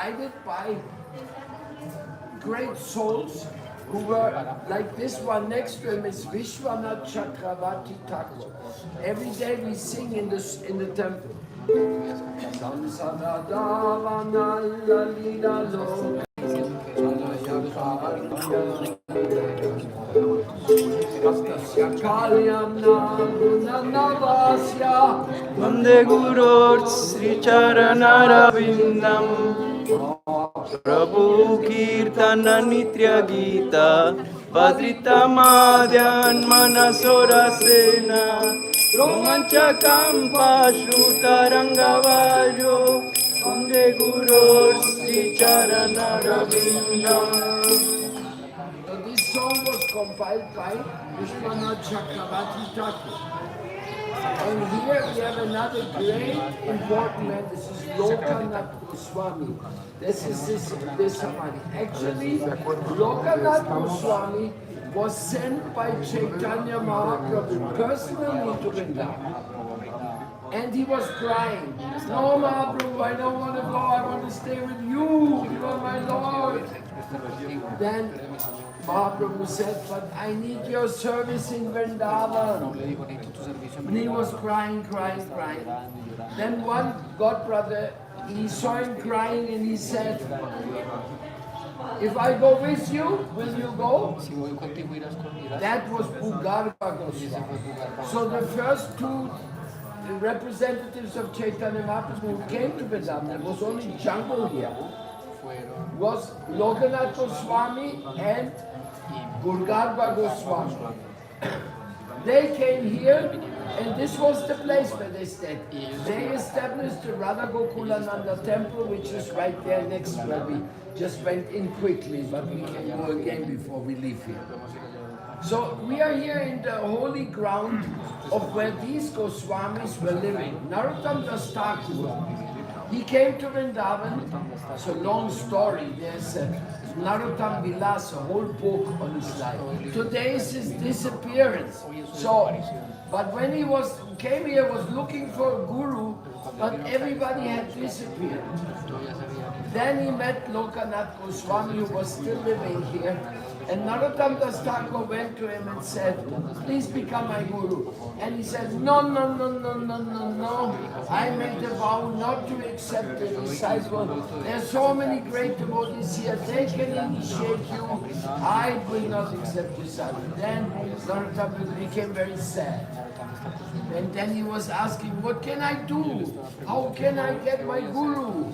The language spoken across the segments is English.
guided by great souls who were like this one next to him is Vishwanath Chakravarti Thakur. Every day we sing in the temple. Vande Guru Sri Charanarvindam Prabhu Kirtana Nitya Gita Padrita Madhyan Manasora Sena Romanchakam Pashrutarangavajo Vande Guru Sri Charanarvindam. So this song was compiled by Vishwanath Chakravarti Thakur. And here we have another great important man. This is Lokanath Goswami. This Samadhi. Actually, Lokanath Goswami was sent by Chaitanya Mahaprabhu personally to Vrindavan. And he was crying. No, Mahaprabhu, I don't want to go. I want to stay with you. You are my Lord. Then Mahaprabhu said, but I need your service in Vrindavan. And he was crying. Then one godbrother, he saw him crying and he said, if I go with you, will you go? That was Bhugarva Goswami. So the first two representatives of Chaitanya Mahaprabhu who came to Vrindavan, there was only jungle here, was Lokanath Goswami and Bhugarva Goswami. They came here and this was the place where they stayed. They established the Radha Gokulananda temple, which is right there next where we just went in quickly, but we can go again before we leave here. So we are here in the holy ground of where these Goswamis were living. Narottam Das Thakur, he came to Vrindavan. It's a long story. There's Narottam Vilas, a whole book on his life. Today is his disappearance. So, but when he came here, was looking for a guru, but everybody had disappeared. Then he met Lokanath Goswami, who was still living here. And Narottam Das Thakur went to him and said, please become my guru. And he said, no. I made a vow not to accept the disciple. There are so many great devotees here. They can initiate you. I will not accept disciple. Then Narottam became very sad. And then he was asking, what can I do? How can I get my guru?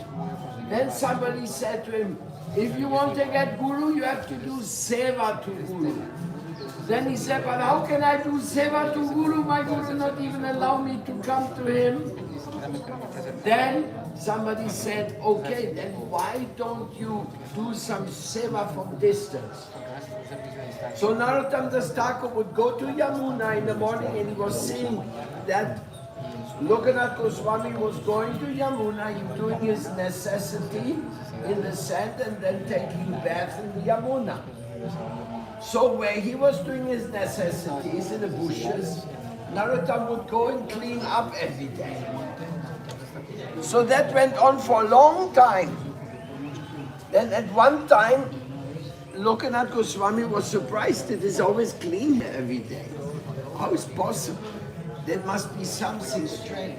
Then somebody said to him, if you want to get guru, you have to do seva to guru. Then he said, but how can I do seva to guru? My guru not even allow me to come to him. Then somebody said, okay, then why don't you do some seva from distance? So Narottam Das Thakur would go to Yamuna in the morning and he was seeing that Lokanath Goswami was going to Yamuna, he doing his necessity in the sand and then taking bath in the Yamuna. So where he was doing his necessities in the bushes, Narottam would go and clean up every day. So that went on for a long time. Then at one time, Lokanath Goswami was surprised it is always clean every day. How is it possible? There must be something strange.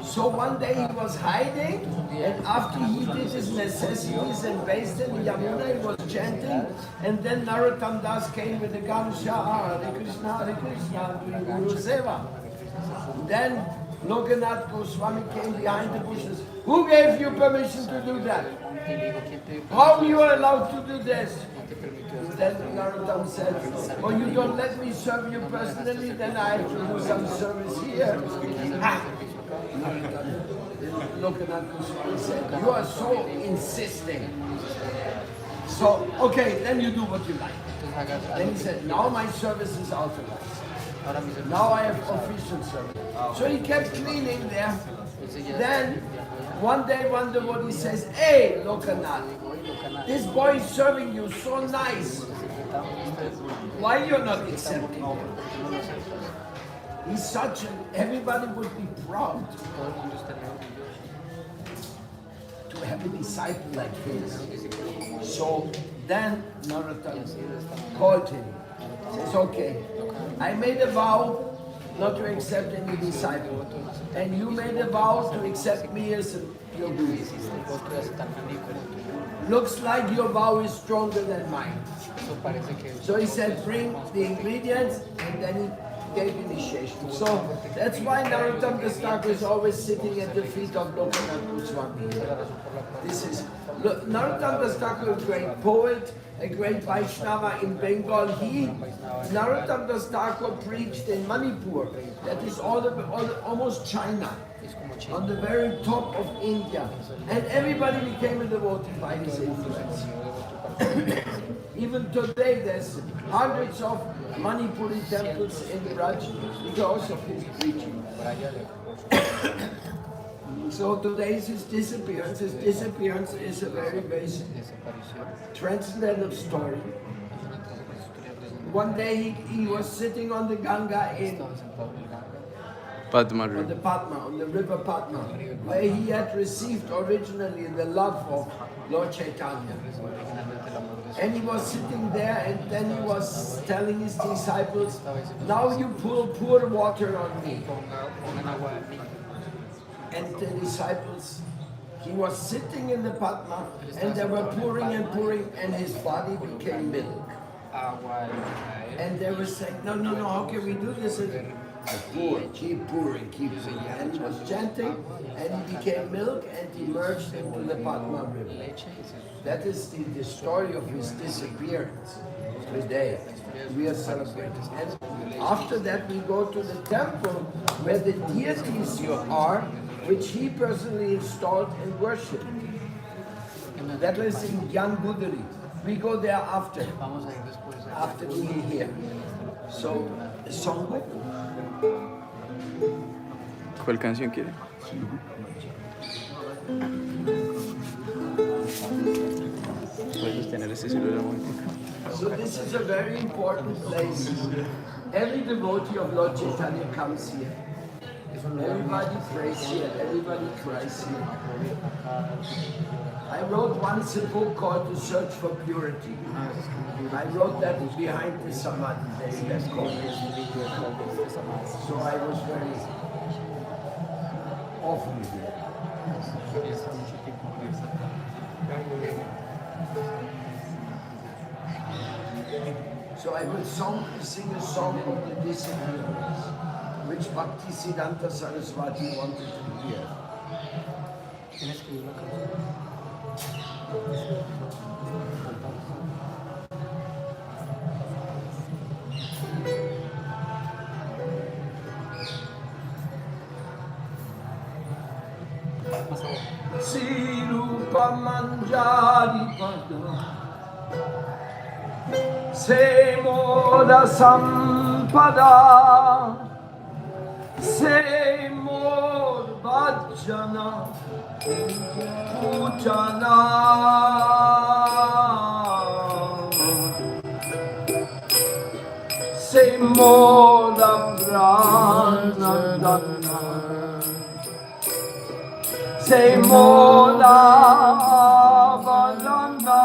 So one day he was hiding, and after he did his necessities and bathed in the Yamuna, he was chanting, and then Narottam Das came with the Gansha, Hare Krishna, doing Guru Seva. Then Lokanath Goswami came behind the bushes. Who gave you permission to do that? How you are allowed to do this? Then Narottam said, oh, you don't let me serve you personally, then I have to do some service here. Lokanath Goswami said, you are so insisting. So, okay, then you do what you like. Then he said, now my service is authorized. Now I have official service. So he kept cleaning there. Then one day one devotee says, hey Lokanath, this boy is serving you so nice. Why you're not accepting him? He's such an, everybody would be proud to to have a disciple like his. So then Narottam called him. Says, okay, I made a vow not to accept any disciple. And you made a vow to accept me as your guru. Looks like your vow is stronger than mine. So he said, bring the ingredients, and then he gave initiation. So that's why Narottam Das Thakur is always sitting at the feet of Lokanath Goswami. This is Narottam Das Thakur, a great poet, a great Vaishnava in Bengal. Narottam Das Thakur preached in Manipur, that is almost China, on the very top of India. And everybody became a devotee by his influence. Even today there's hundreds of Manipuri temples in Raj because of his preaching. So today is his disappearance. His disappearance is a very, very transcendental story. One day he was sitting on the Ganga in Padma on the River. Padma, on the river Padma, where he had received originally the love of Lord Chaitanya. And he was sitting there, and then he was telling his disciples, now you pour water on me. And the disciples, he was sitting in the Padma, and they were pouring and pouring, and his body became milk. And they were saying, no, how can we do this? And keep pouring. And he was chanting, and he became milk, and he merged into the Padma River. That is the story of his disappearance today. We are celebrating. And after that, we go to the temple where the deities are, which he personally installed and worshipped. That is in Gudari. We go there after being here. So, the songbook. ¿Cuál canción quiere? Puedes tener ese celular un momentico. So this is a very important place. Every devotee of Lord Chaitanya comes here. Everybody prays here, everybody cries here. I wrote once a book called The Search for Purity. I wrote that behind the Samadhi there in that corner. So I was very often here. So I will sing a song of the disappearance, which Bhakti Siddhanta Saraswati wanted to hear. Sirupa Manjari Pada Semoda Sampada Semod Bhajana Pujana Semoda Pranadana Semoda Valana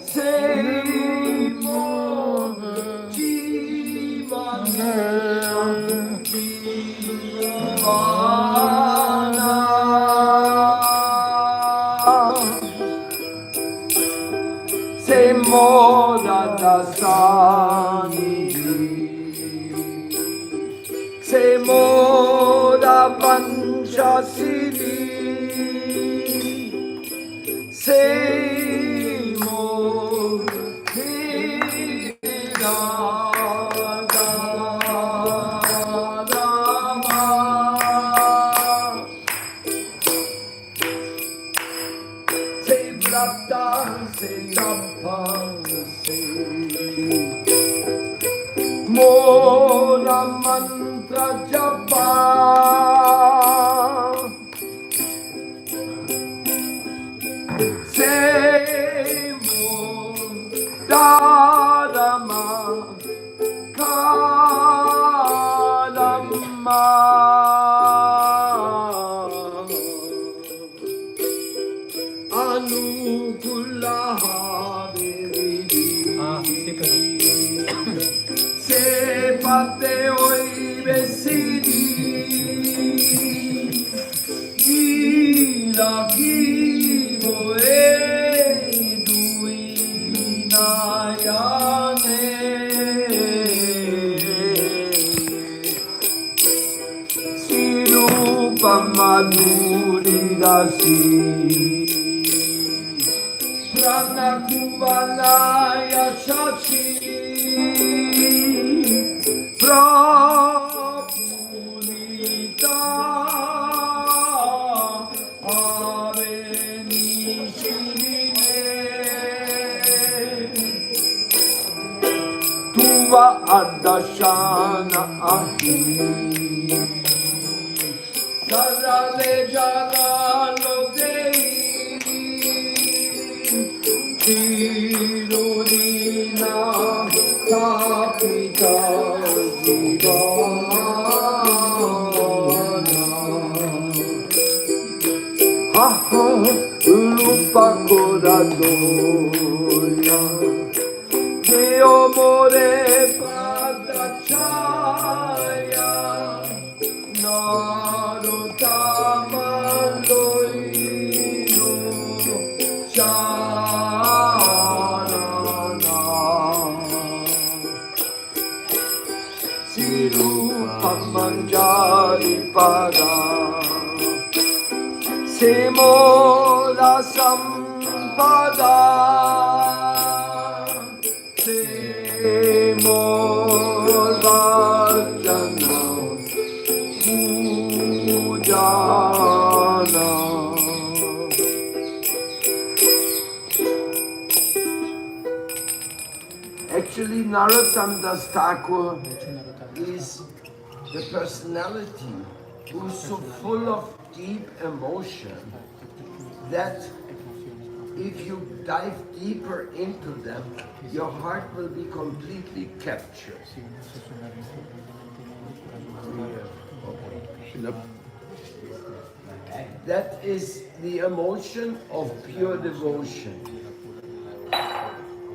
Semoda Jivana Semoda Dasani Semoda Panchasili Semoda Se Brata Se Tapa Se Mola Mantra Japa Se Dadama Kalama Se parte oi vesidi Gila kivo duinayane Sirupa maduri dasi Prana kuvalaya chachi Prapulita Avenishine Tuva Adashana Ahi Sarale Jalalo Dei Tirudina Tapita Rupa Koradoya Deo More Padachaya Narottama Loino Sharana Sirupa Manjari Pada Semola Sampada Semola Jana Pujana Actually, Narottam Das Thakur is the personality who's so full of deep emotion that if you dive deeper into them, your heart will be completely captured. That is the emotion of pure devotion.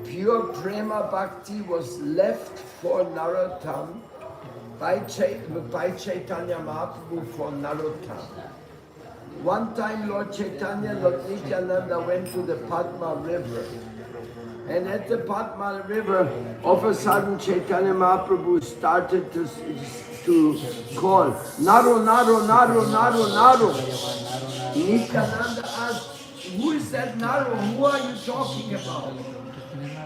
Pure prema bhakti was left for Narottam by Chaitanya Mahaprabhu for Narottam. One time Lord Chaitanya, Lord Nityananda went to the Padma river. And at the Padma river, all of a sudden Chaitanya Mahaprabhu started to call, Naro, Naro, Naro, Naro, Naro. Nityananda asked, who is that Naro? Who are you talking about?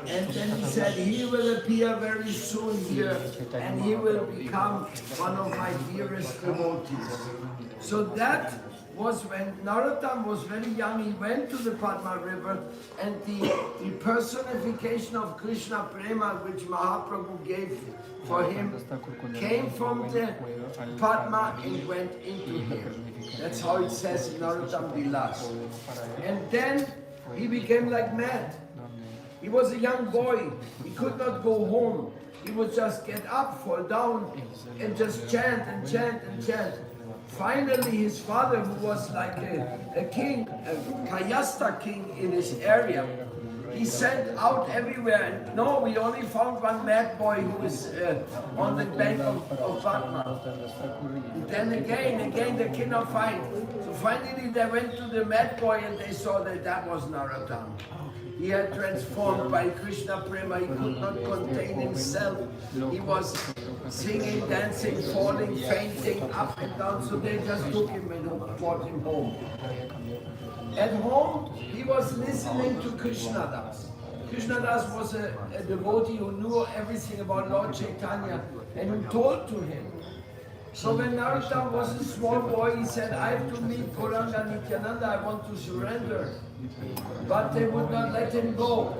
And then he said, he will appear very soon here and he will become one of my dearest devotees. So that was when Narottam was very young. He went to the Padma river and the personification of Krishna Prema which Mahaprabhu gave for him came from the Padma and went into him. That's how it says in Narottam Vilas. And then he became like mad. He was a young boy. He could not go home. He would just get up, fall down, and just chant and chant and chant. Finally, his father, who was like a king, a Kayasta king in his area, he sent out everywhere. And no, we only found one mad boy who was on the bank of Padma. Then again, they cannot find. So finally, they went to the mad boy and they saw that that was Narottam. He had transformed by Krishna Prema. He could not contain himself. He was singing, dancing, falling, fainting, up and down. So they just took him and brought him home. At home, he was listening to Krishnadas. Krishnadas was a devotee who knew everything about Lord Chaitanya and who told to him. So when Narottam was a small boy, he said, I have to meet Gauranga Nityananda, I want to surrender. But they would not let him go.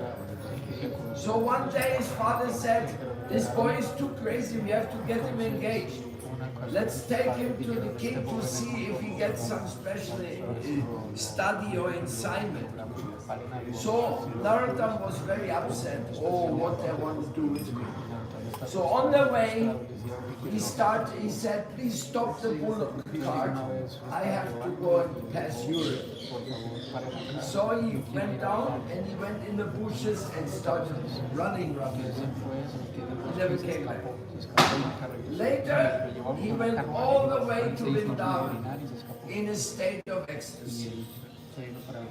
So one day his father said, this boy is too crazy, we have to get him engaged. Let's take him to the king to see if he gets some special study or assignment. So Narottam was very upset. Oh, what they want to do with me. So on the way, he said, please stop the bullock cart. I have to go and pass Europe. So he went down and he went in the bushes and started running rapidly. He never came back. Later, he went all the way to Vrindavan in a state of ecstasy.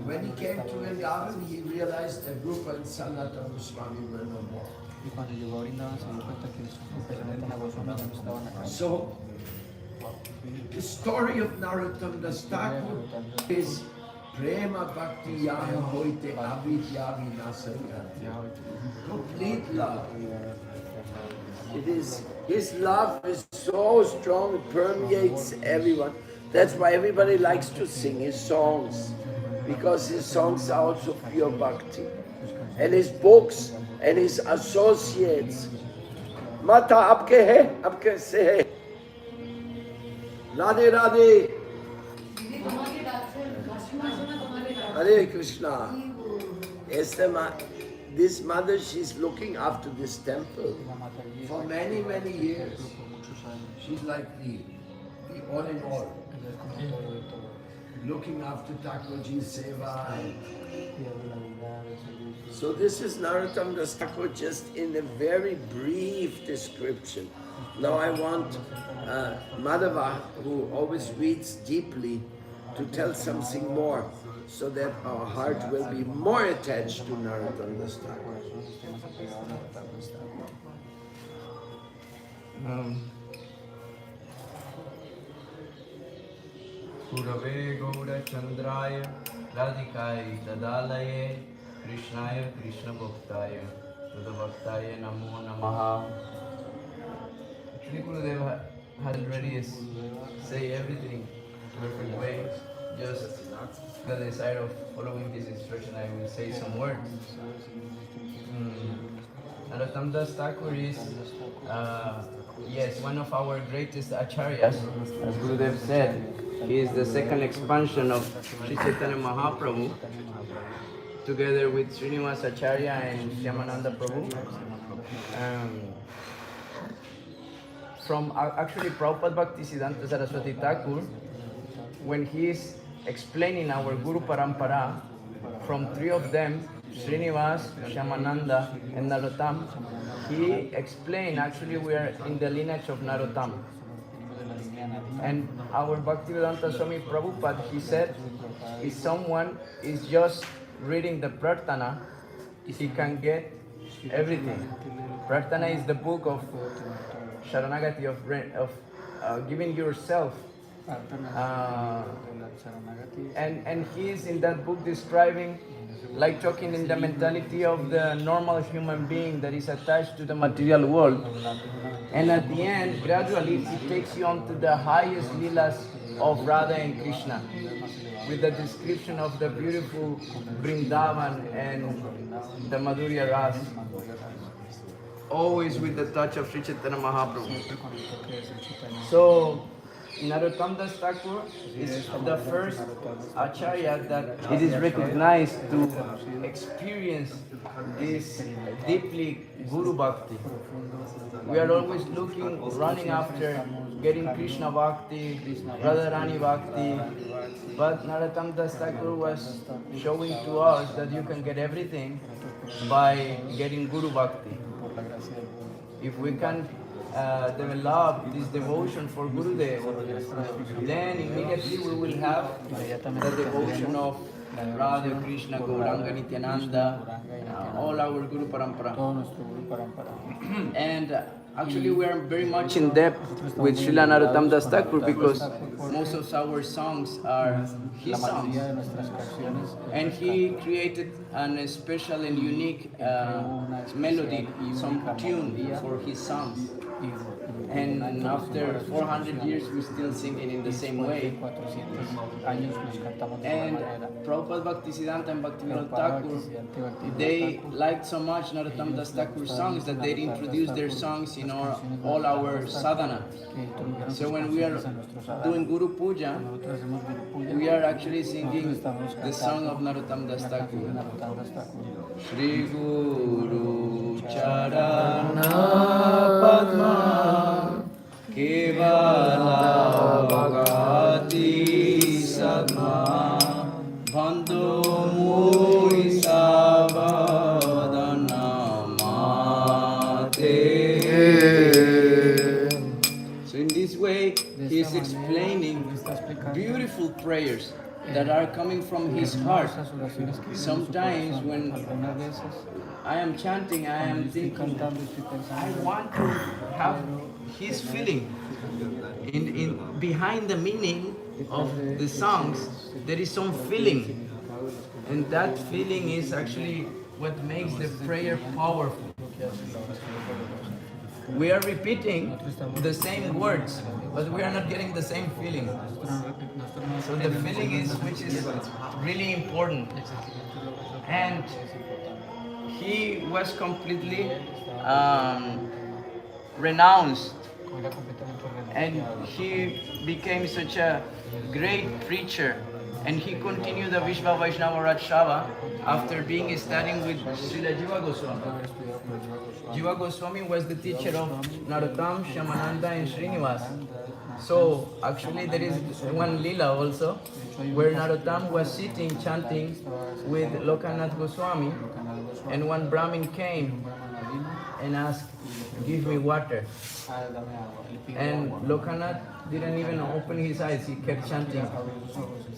When he came to Vrindavan, he realized that Rupa and Sanatana Goswami were no more. So, the story of Narottam Das Thakur is Prema Bhakti Yaha Hoite Avidya Vinasayati. Complete love. It is, his love is so strong, it permeates everyone. That's why everybody likes to sing his songs, because his songs are also pure bhakti. And his books and his associates. Mata apke hai, apke se hai. Radhe Radhe. Hare Krishna. This mother, she's looking after this temple for many, many years. She's like the all in all. Looking after Thakurji's seva. So this is Narottam Das Thakur just in a very brief description. Now I want Madhava, who always reads deeply, to tell something more, so that our heart will be more attached to Narottam Das Thakur. Purave Gaura Chandraya Radhikai Tadalaye Krishnaya Krishna Bhaktaya Tada Bhaktaya Namo Namaha. Actually, Gurudev had already say everything in a perfect way. Just the desire of following his instruction, I will say some words. Narottam Das Thakur is, yes, one of our greatest acharyas. As Gurudev said, he is the second expansion of Sri Chaitanya Mahaprabhu, together with Srinivas Acharya and Shyamananda Prabhu. From actually Prabhupada Bhaktisiddhanta Saraswati Thakur, when he is explaining our Guru Parampara, from three of them, Srinivas, Shyamananda and Narottam, he explained, actually we are in the lineage of Narottam. And our Bhaktivedanta Swami Prabhupada, he said, if someone is just reading the Prarthana, he can get everything. Prarthana is the book of Sharanagati, of giving yourself. And he is in that book describing, like talking in the mentality of the normal human being that is attached to the material world. And at the end, gradually, he takes you on to the highest leelas of Radha and Krishna, with the description of the beautiful Vrindavan and the Madhurya Ras, always with the touch of Sri Chaitanya Mahaprabhu. So, Narottam Das Thakur is the first acharya that it is recognized to experience this deeply Guru Bhakti. We are always running after getting Krishna Bhakti, Radharani Bhakti, but Narottam Das Thakur was showing to us that you can get everything by getting Guru Bhakti. If we can develop this devotion for Gurudev, then immediately we will have the devotion of Radha, Krishna, Gauranga, Nityananda, all our Guru Parampara. And actually we are very much in depth with Srila Narottam Das Thakur, because most of our songs are his songs. And he created a special and unique melody, some tune for his songs. And after 400 years, we're still singing in the same way. And Prabhupada Bhaktisiddhanta and Bhaktivinoda Thakur, they liked so much Narottam Das Thakur's songs that they introduced their songs in all our sadhana. So when we are doing Guru Puja, we are actually singing the song of Narottam Das Thakur. Shri Guru Charana Padma Kevala Bhagati Sadma beautiful prayers that are coming from his heart. Sometimes when I am chanting, I am thinking, I want to have his feeling. Behind the meaning of the songs, there is some feeling. And that feeling is actually what makes the prayer powerful. We are repeating the same words, but we are not getting the same feeling. So the feeling is which is really important. And he was completely renounced, and he became such a great preacher. And he continued the Vishva Vaishnava Rajshava after being studying with Srila Jiva Goswami. Jiva Goswami was the teacher of Narottam, Shyamananda and Srinivas. So actually there is one lila also where Narottam was sitting chanting with Lokanath Goswami, and one Brahmin came and asked, "Give me water." And Lokanath didn't even open his eyes, he kept chanting.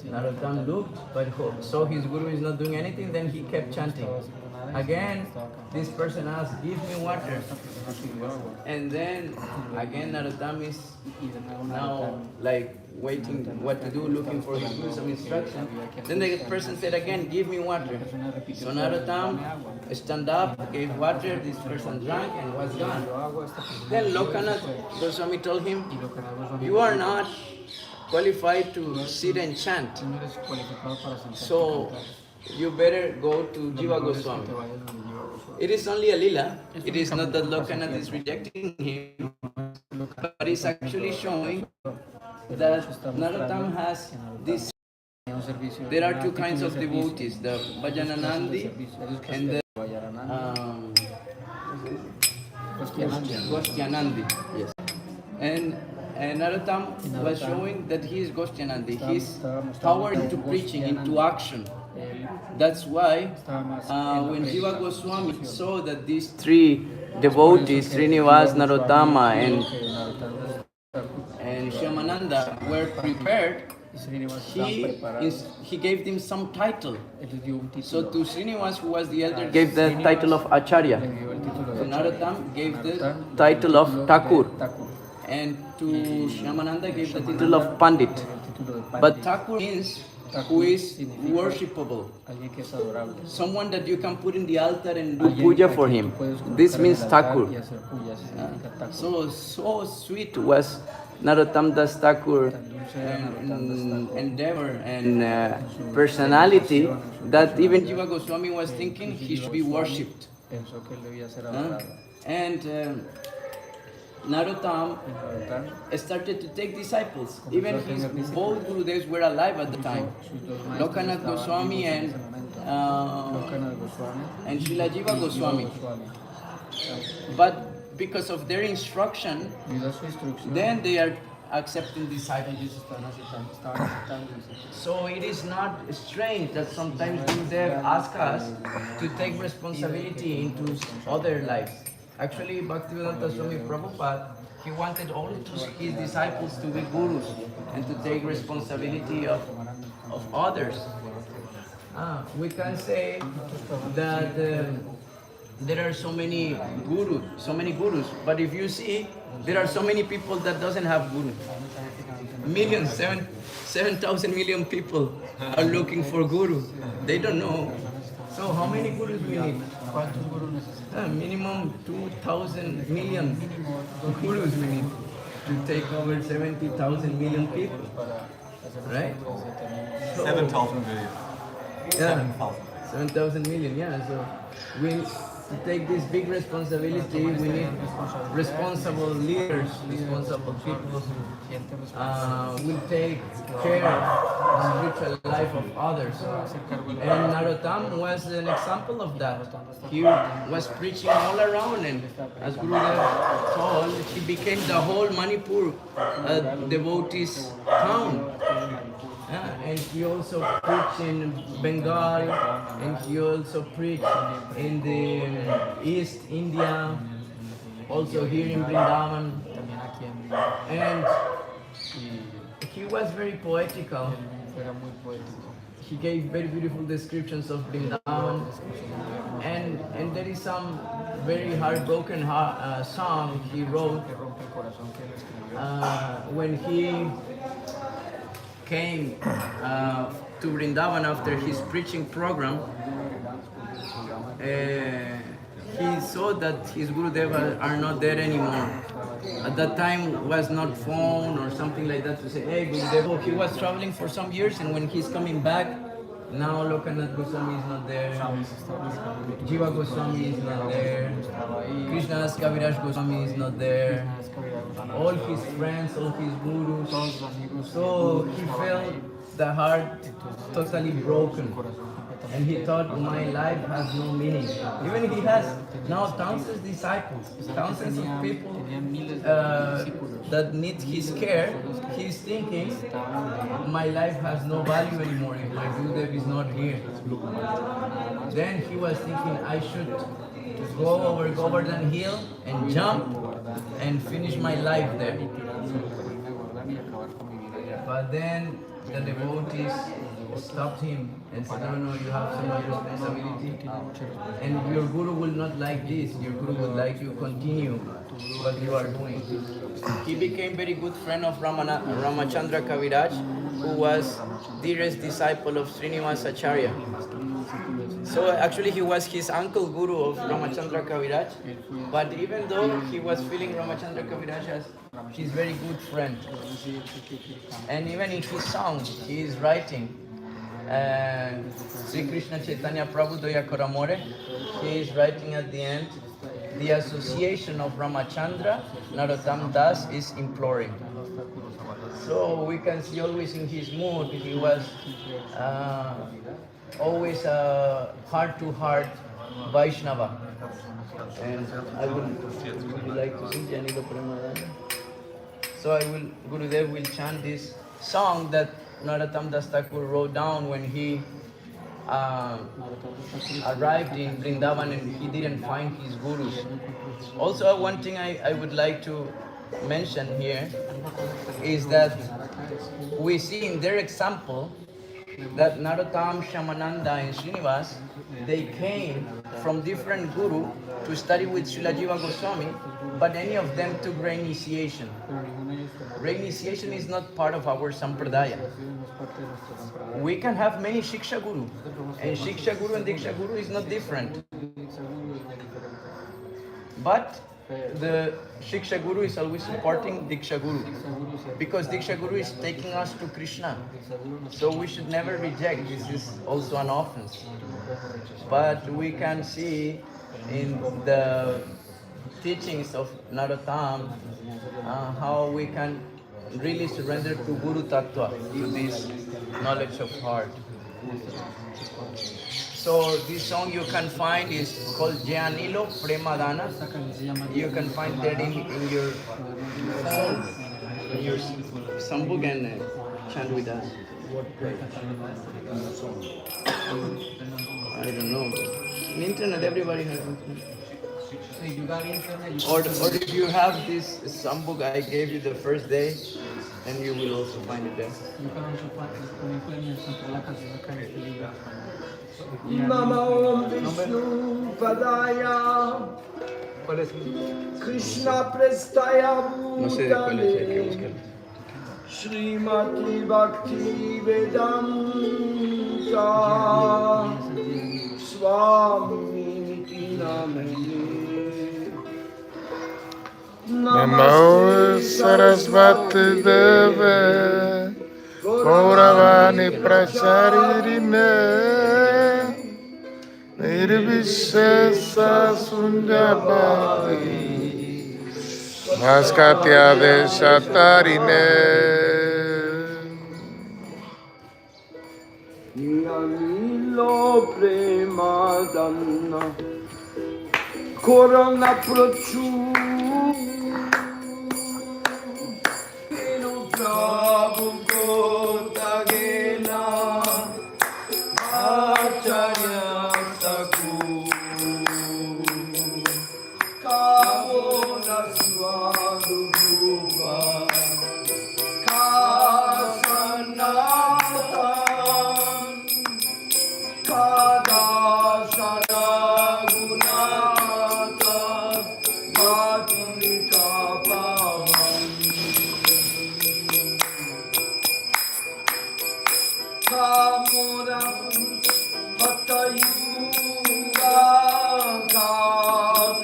Narottam looked, but saw his guru is not doing anything, then he kept chanting. Again, this person asked, "Give me water." And then again Narottam is now like waiting what to do, looking for his guru some instruction. Then the person said again, "Give me water." So Narottam stand up, gave water, this person drank and was gone. Then Lokanath Goswami told him, "You are not qualified to sit and chant. So you better go to Jiva Goswami." It is only a lila. It is not that Lokanath is rejecting him, but it's actually showing that Narottam has this. There are two kinds of devotees, the Bhajananandi and the Goshtyanandi. Yes. And Narottam was showing that he is Goshtyanandi. His power into preaching, into action. That's why when Jiva Goswami saw that these three devotees, Srinivas, Narottama and Shyamananda, were prepared, he gave them some title. So to Srinivas, who was the elder, gave the title of Acharya. To Narottam gave the title of Thakur. And to Shyamananda gave the title of Pandit. But Thakur means who is worshipable. Someone that you can put in the altar and do puja for him. This means Thakur. So sweet was Narottam Das Thakur endeavor and personality that even Jiva Goswami was thinking he should be worshipped. And Narottam started to take disciples. Even his both Gurudevs were alive at the time. Lokanath Goswami and Srila Jiva Goswami. But because of their instruction, then they are accepting disciples. So it is not strange that sometimes Gurudev asks us to take responsibility into other lives. Actually, Bhaktivedanta Swami Prabhupada, he wanted all his disciples to be gurus and to take responsibility of others. We can say that there are so many gurus, but if you see, there are so many people that doesn't have guru. Millions, 7,000 million people are looking for guru. They don't know. So how many gurus we need? Minimum 2,000 million gurus we need to take over 70,000 million people. Right? So, 7,000 million. Yeah, 7,000 million, yeah. So we to take this big responsibility, we need responsible leaders, responsible people will take care of the spiritual life of others. And Narottam was an example of that. He was preaching all around, and as Gurudev told, he became the whole Manipur devotees town. And he also preached in Bengal, and he also preached in the East India, also here in Vrindavan. And he was very poetical. he gave very beautiful descriptions of Vrindavan, and there is some very heartbroken song he wrote when he came to Vrindavan after his preaching program. He saw that his Gurudeva are not there anymore. At that time was not phone or something like that to say, hey Gurudeva. He was traveling for some years, and when he's coming back, now Lokanath Goswami is not there, Jiva Goswami is not there, Krishnadas Kaviraj Goswami is not there, all his friends, all his gurus. So he felt the heart totally broken. And he thought, my life has no meaning. Even he has now thousands of disciples, thousands of people that need his care. He's thinking, my life has no value anymore if my Gurudev is not here. Then he was thinking, I should go over Govardhan Hill and jump and finish my life there. But then the devotees stopped him and said, no, you have so much responsibility, and your Guru will not like this. Your Guru would like you continue what you are doing. He became very good friend of Ramachandra Kaviraj, who was dearest disciple of Srinivasa Acharya. So actually he was his uncle Guru of Ramachandra Kaviraj, but even though he was feeling Ramachandra Kaviraj as his very good friend, and even in his song he is writing, Sri Krishna Chaitanya Prabhu Doya Koramore, he is writing at the end, the association of Ramachandra, Narottam Das is imploring. So we can see always in his mood, he was always a heart-to-heart Vaishnava. And I would you like to sing Janilo Premadana? So Gurudev will chant this song that Narottam Das Thakur wrote down when he arrived in Vrindavan and he didn't find his gurus. Also, one thing I would like to mention here is that we see in their example that Narottam, Shamananda and Srinivas, they came from different guru to study with Srila Jiva Goswami, but any of them took reinitiation. Reinitiation is not part of our sampradaya. We can have many Shiksha Guru, and Shiksha Guru and Diksha Guru is not different. But the Shiksha Guru is always supporting Diksha Guru, because Diksha Guru is taking us to Krishna. So we should never reject. This is also an offense. But we can see in the teachings of Narottam how we can really surrender to Guru Tattva, to this knowledge of heart. So this song you can find is called Janilo Premadana. You can find that in your phone, in your sambhog, and chant with us. I don't know. On internet, everybody has internet. Or if you have this sambhog I gave you the first day, and you will also find it there. Namo Om Vishnu Padaya Krishna Prestaya Bhutale Srimati Bhakti Vedanta Swami Namade Namo Sarasvati Deve Gauravani Pracharirine Nirvishesa Sunyabhati Bhaskatya Deshatarine Janilo Premadana Corona Prochu Prabhu Kotagena Acharya Thakur Kavona Swarupa Kasana Kada Saragunata Bhatita Pavam Kamura Patayuga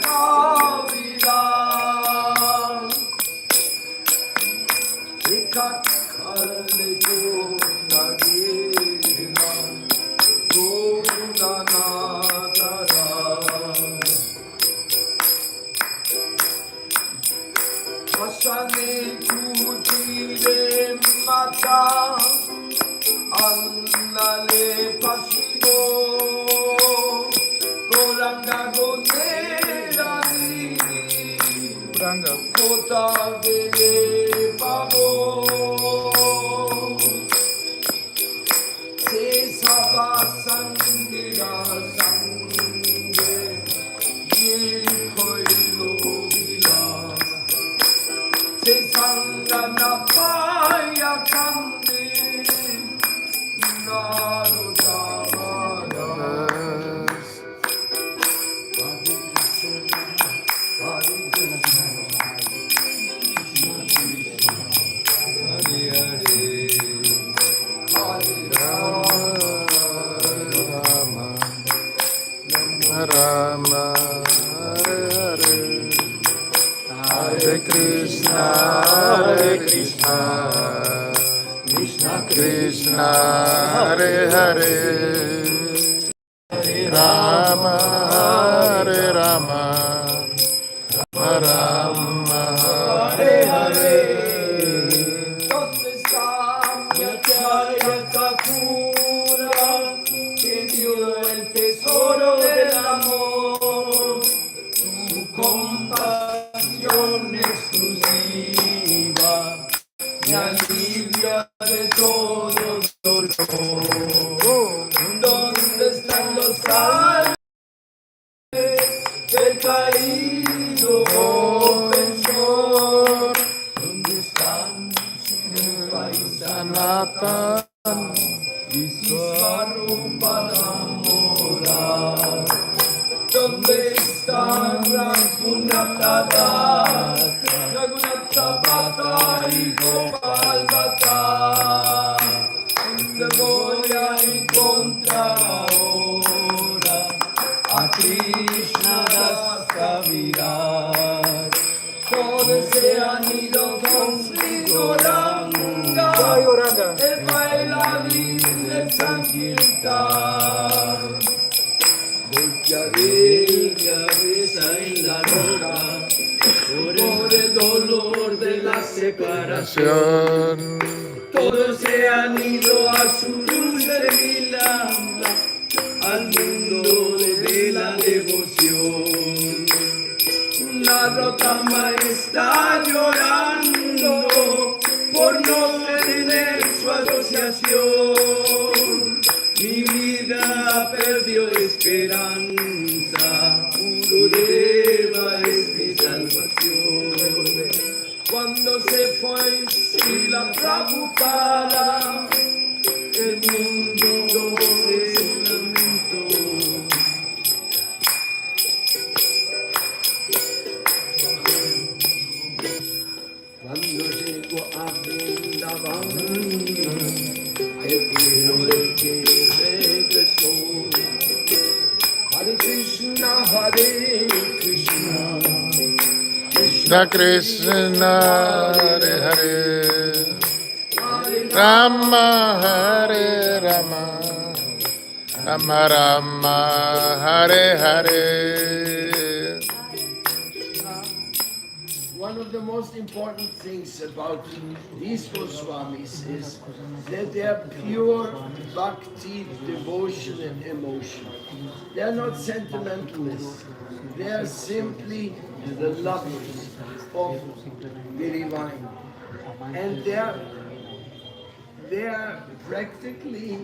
Kavira Ikakhale Gunagina Gunanadara Asane Kujire Mata Annale Pasibo Goranga Gonerani Kota Gele Pavo Se Saba Sangira Sange Yikoilo Vila Se Sangana Paya Kande Rama, Hare Krishna, Hare Krishna, Krishna Krishna, Hare Hare, Rama, Hare Rama, Rama, Hare Hare. ¿Dónde está mi acharya Thakura que dio el tesoro del amor? Tu compasión exclusiva me alivia de todo dolor. ¿Dónde están los ángeles del caído ofensor? ¿Dónde están su país Sanatan, y su arrupa morar? ¿Dónde está Raghunatha Bhatta y Gopal Bhatta? ¿Dónde voy a encontrar ahora a Krishna Das Kaviraj? Todos se han ido con Sri Gauranga, el bailarín del Sankirtan. Golpearé cabeza en la roca por el dolor de la separación. Todos se han ido a su dulce lila, al mundo de la devoción. Narottam está llorando por no tener su asociación. Mi vida perdió esperanza, Gurudeva es mi salvación. Cuando se fue Srila Prabhupada, el mundo se lamentó. Cuando llegó a Vrindavan, el pueblo del que regresó. Hare Krishna, Krishna Krishna, Hare Hare, Rama, Hare Rama, Rama Rama, Hare Hare. One of the most important things about these Goswamis is that they are pure bhakti, devotion and emotion. They are not sentimentalists. They are simply the lovers of the divine. And they are practically,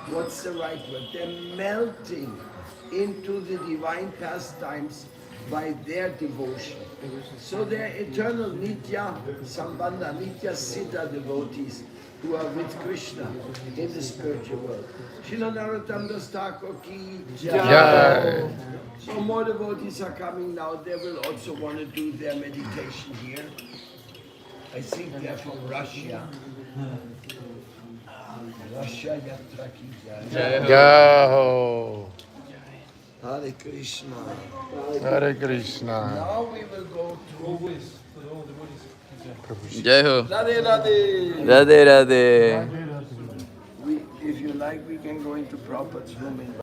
what's the right word? They're melting into the divine pastimes by their devotion. So they're eternal Nitya Sambandha, Nitya Siddha devotees who are with Krishna in the spiritual world. Srila Narottam Das Thakur ki jai. Jai. So more devotees are coming now. They will also want to do their meditation here. I think they're from Russia. Russia Yatra ki jai. Jai. Hare Krishna. Hare Krishna. Now we will go to Jai Ho. Radhe Radhe. Radhe Radhe. If you like, we can go into Prabhupada's room in